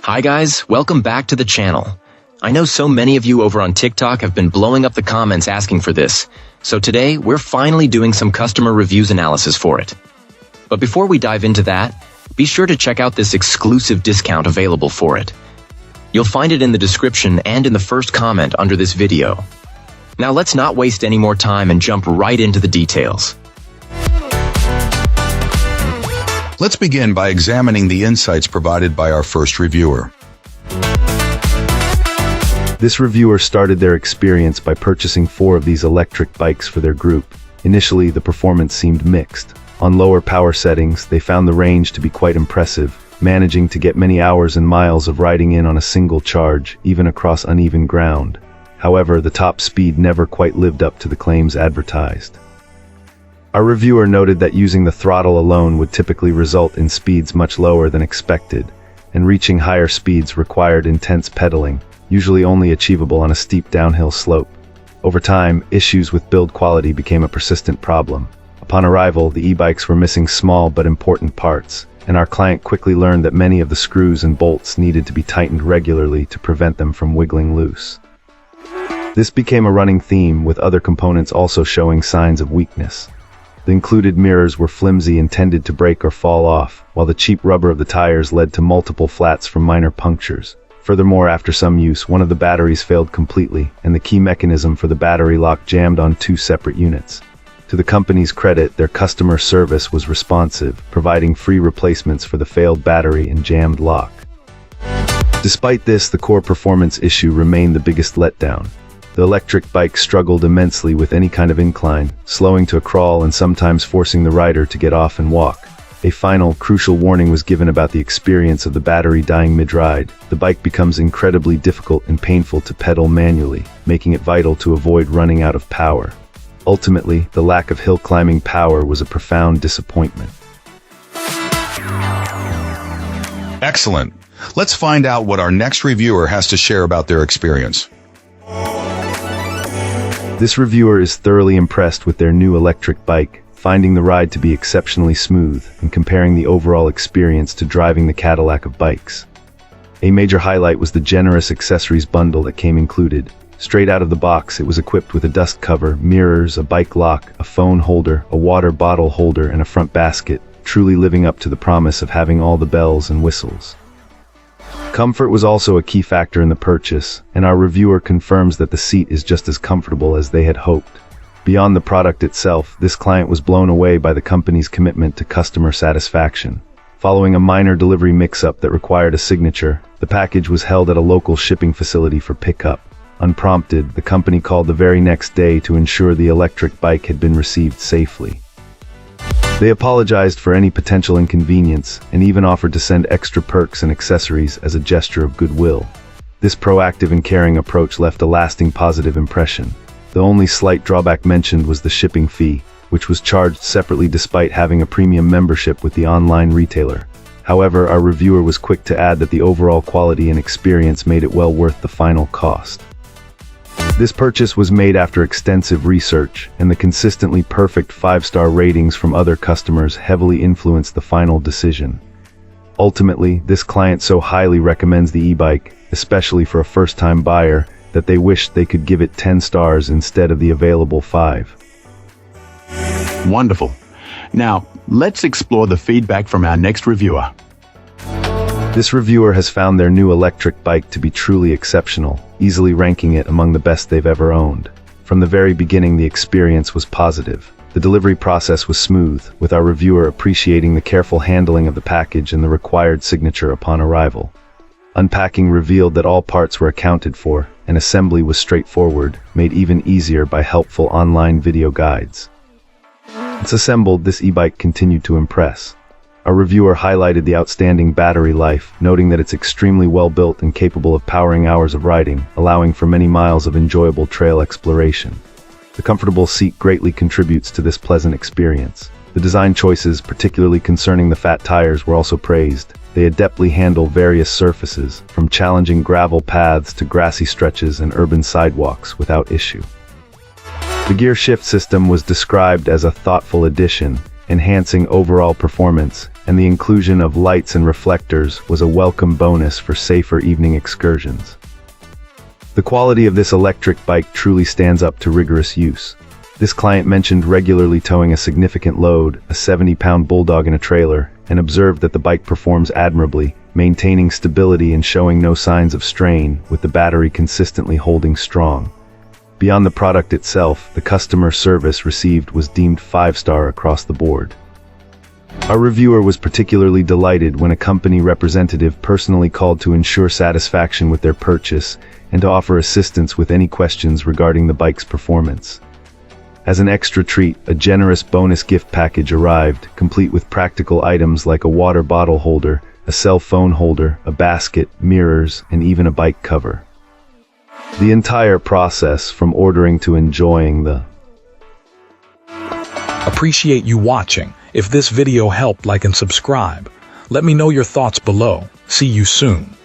Hi guys, welcome back to the channel. I know so many of you over on TikTok have been blowing up the comments asking for this, so today we're finally doing some customer reviews analysis for it. But before we dive into that, be sure to check out this exclusive discount available for it. You'll find it in the description and in the first comment under this video. Now let's not waste any more time and jump right into the details. Let's begin by examining the insights provided by our first reviewer. This reviewer started their experience by purchasing 4 of these electric bikes for their group. Initially, the performance seemed mixed. On lower power settings, they found the range to be quite impressive, managing to get many hours and miles of riding in on a single charge, even across uneven ground. However, the top speed never quite lived up to the claims advertised. Our reviewer noted that using the throttle alone would typically result in speeds much lower than expected, and reaching higher speeds required intense pedaling, usually only achievable on a steep downhill slope. Over time, issues with build quality became a persistent problem. Upon arrival, the e-bikes were missing small but important parts, and our client quickly learned that many of the screws and bolts needed to be tightened regularly to prevent them from wiggling loose. This became a running theme, with other components also showing signs of weakness. The included mirrors were flimsy and tended to break or fall off, while the cheap rubber of the tires led to multiple flats from minor punctures. Furthermore, after some use, one of the batteries failed completely, and the key mechanism for the battery lock jammed on 2 separate units. To the company's credit, their customer service was responsive, providing free replacements for the failed battery and jammed lock. Despite this, the core performance issue remained the biggest letdown. The electric bike struggled immensely with any kind of incline, slowing to a crawl and sometimes forcing the rider to get off and walk. A final, crucial warning was given about the experience of the battery dying mid-ride. The bike becomes incredibly difficult and painful to pedal manually, making it vital to avoid running out of power. Ultimately, the lack of hill climbing power was a profound disappointment. Excellent. Let's find out what our next reviewer has to share about their experience. This reviewer is thoroughly impressed with their new electric bike, finding the ride to be exceptionally smooth and comparing the overall experience to driving the Cadillac of bikes. A major highlight was the generous accessories bundle that came included. Straight out of the box, it was equipped with a dust cover, mirrors, a bike lock, a phone holder, a water bottle holder, and a front basket, truly living up to the promise of having all the bells and whistles. Comfort was also a key factor in the purchase, and our reviewer confirms that the seat is just as comfortable as they had hoped. Beyond the product itself, this client was blown away by the company's commitment to customer satisfaction. Following a minor delivery mix-up that required a signature, the package was held at a local shipping facility for pickup. Unprompted, the company called the very next day to ensure the electric bike had been received safely. They apologized for any potential inconvenience and even offered to send extra perks and accessories as a gesture of goodwill. This proactive and caring approach left a lasting positive impression. The only slight drawback mentioned was the shipping fee, which was charged separately despite having a premium membership with the online retailer. However, our reviewer was quick to add that the overall quality and experience made it well worth the final cost. This purchase was made after extensive research, and the consistently perfect 5-star ratings from other customers heavily influenced the final decision. Ultimately, this client so highly recommends the e-bike, especially for a first-time buyer, that they wish they could give it 10 stars instead of the available 5. Wonderful. Now, let's explore the feedback from our next reviewer. This reviewer has found their new electric bike to be truly exceptional, easily ranking it among the best they've ever owned. From the very beginning, the experience was positive. The delivery process was smooth, with our reviewer appreciating the careful handling of the package and the required signature upon arrival. Unpacking revealed that all parts were accounted for, and assembly was straightforward, made even easier by helpful online video guides. Once assembled, this e-bike continued to impress. Our reviewer highlighted the outstanding battery life, noting that it's extremely well built and capable of powering hours of riding, allowing for many miles of enjoyable trail exploration. The comfortable seat greatly contributes to this pleasant experience. The design choices, particularly concerning the fat tires, were also praised. They adeptly handle various surfaces, from challenging gravel paths to grassy stretches and urban sidewalks, without issue. The gear shift system was described as a thoughtful addition, enhancing overall performance, and the inclusion of lights and reflectors was a welcome bonus for safer evening excursions. The quality of this electric bike truly stands up to rigorous use. This client mentioned regularly towing a significant load, a 70-pound bulldog in a trailer, and observed that the bike performs admirably, maintaining stability and showing no signs of strain, with the battery consistently holding strong. Beyond the product itself, the customer service received was deemed 5-star across the board. Our reviewer was particularly delighted when a company representative personally called to ensure satisfaction with their purchase and to offer assistance with any questions regarding the bike's performance. As an extra treat, a generous bonus gift package arrived, complete with practical items like a water bottle holder, a cell phone holder, a basket, mirrors, and even a bike cover. The entire process, from ordering to enjoying the Appreciate you watching. If this video helped, like and subscribe. Let me know your thoughts below. See you soon.